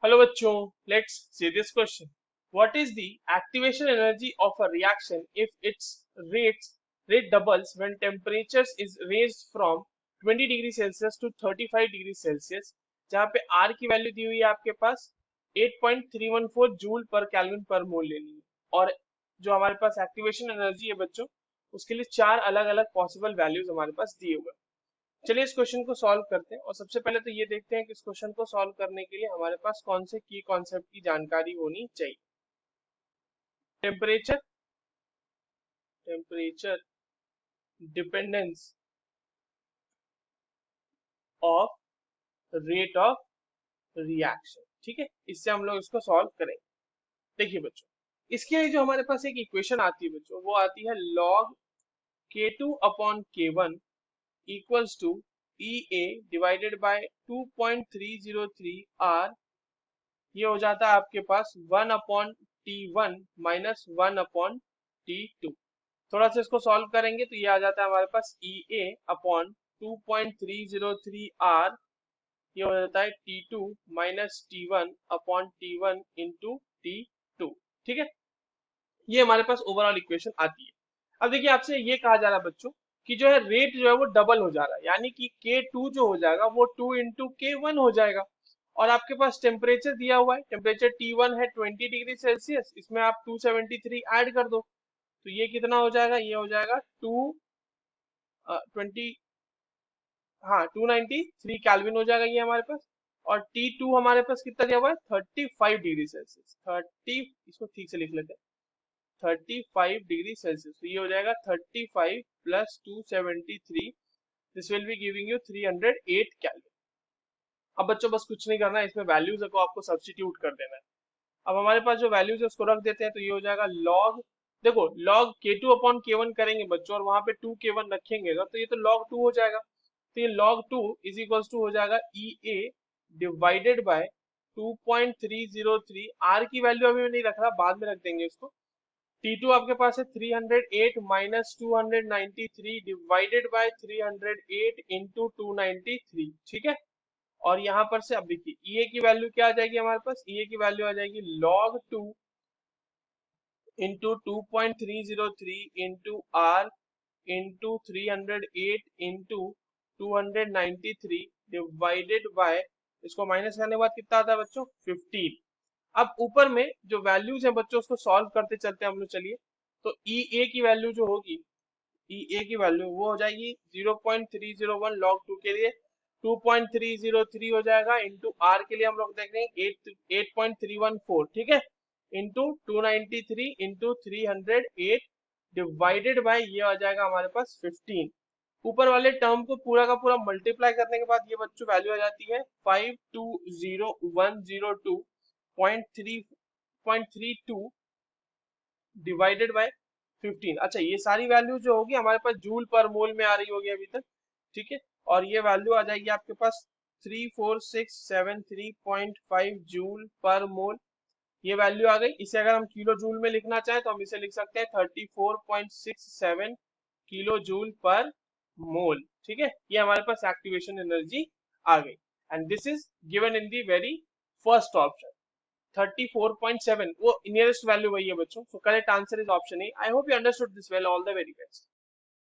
Hello बच्चों, let's see this question. What is the activation energy of a reaction if its rate doubles when temperatures is raised from 20 degree Celsius to 35 degree Celsius, जहाँ पे R की value दी हुई है आपके पास 8.314 joule पर kelvin पर मोल लेनी है। और जो हमारे पास एक्टिवेशन एनर्जी है बच्चों, उसके लिए चार अलग अलग पॉसिबल वैल्यूज हमारे पास दिए हुए हैं। चलिए इस क्वेश्चन को सॉल्व करते हैं और सबसे पहले तो ये देखते हैं कि इस क्वेश्चन को सॉल्व करने के लिए हमारे पास कौन से की कॉन्सेप्ट की जानकारी होनी चाहिए। Temperature temperature dependence of rate of reaction, ठीक है। इससे हम लोग इसको सॉल्व करेंगे। देखिए बच्चों, इसके लिए जो हमारे पास एक इक्वेशन आती है बच्चों, वो आती है log K2 upon K1 equals to EA divided by 2.303 R। ये हो जाता है आपके पास 1/T1 माइनस 1/T2। थोड़ा सा इसको सॉल्व करेंगे तो ये आ जाता है हमारे पास EA अपॉन 2.303 R। ये हो जाता है T2 minus T1 upon T1 into T2, ठीक है। ये हमारे पास ओवरऑल इक्वेशन आती है। अब देखिए आपसे ये कहा जा रहा है बच्चों कि जो है रेट जो है वो डबल हो जा रहा है, यानी कि K2 जो हो जाएगा वो 2 इंटू K1 हो जाएगा। और आपके पास टेम्परेचर दिया हुआ है, टेम्परेचर T1 है 20 डिग्री सेल्सियस, इसमें आप 273 ऐड कर दो तो ये कितना हो जाएगा, ये हो जाएगा 20 हाँ 293 केल्विन हो जाएगा ये हमारे पास। और T2 हमारे पास कितना दिया हुआ है 35 डिग्री सेल्सियस, 30, इसको ठीक से लिख लेते हैं 35 डिग्री सेल्सियस। तो ये हो जाएगा 35 plus 273, this will be giving you 308 kelvin. अब बच्चों बस कुछ नहीं करना है, इसमें वैल्यूज को आपको सब्स्टिट्यूट कर देना है। अब हमारे पास जो वैल्यूज है उसको रख देते हैं तो ये हो जाएगा log, देखो log K2 अपॉन K1 करेंगे बच्चों और वहां पे 2K1 रखेंगे तो ये तो log 2 हो जाएगा। तो ये log 2 इज इक्वल्स टू हो जाएगा EA डिवाइडेड बाय 2.303। R की वैल्यू अभी मैं नहीं रख रहा, बाद में रख देंगे इसको। T2 आपके पास है 308 माइनस 293 डिवाइडेड बाय 308 इंटू 293, ठीक है। और यहाँ पर से अब देखिए EA की वैल्यू क्या आ जाएगी हमारे पास, EA की वैल्यू आ जाएगी log 2 into 2.303 into R into 308 into 293 divided by, इसको माइनस करने के बाद कितना आता है बच्चों 15। अब ऊपर में जो वैल्यूज है बच्चों उसको सॉल्व करते चलते हैं हम लोग। चलिए तो EA की वैल्यू जो होगी, EA की वैल्यू वो हो जाएगी 0.301 log 2 के लिए 2.303 हो जाएगा, इंटू R के लिए हम लोग देख रहे हैं 8.314, ठीक है, इंटू 293 इंटू 308 डिवाइडेड बाय ये आ जाएगा हमारे पास 15। ऊपर वाले टर्म को पूरा का पूरा मल्टीप्लाई करने के बाद ये बच्चों वैल्यू आ जाती है 520,102.32 डिवाइडेड बाय 15। अच्छा ये सारी वैल्यू जो होगी हमारे पास जूल पर मोल में आ रही होगी अभी तक, ठीक है। और ये वैल्यू आ जाएगी आपके पास 34673.5 जूल पर मोल। ये वैल्यू आ गई। इसे अगर हम किलो जूल में लिखना चाहें तो हम इसे लिख सकते हैं 34.67 किलो जूल पर मोल, ठीक है। ये हमारे पास एक्टिवेशन एनर्जी आ गई and this is given in the very first option 34.7, वो नियरेस्ट वैल्यू वही है बच्चों। So correct answer is option A. I hope you understood this well, all the very best.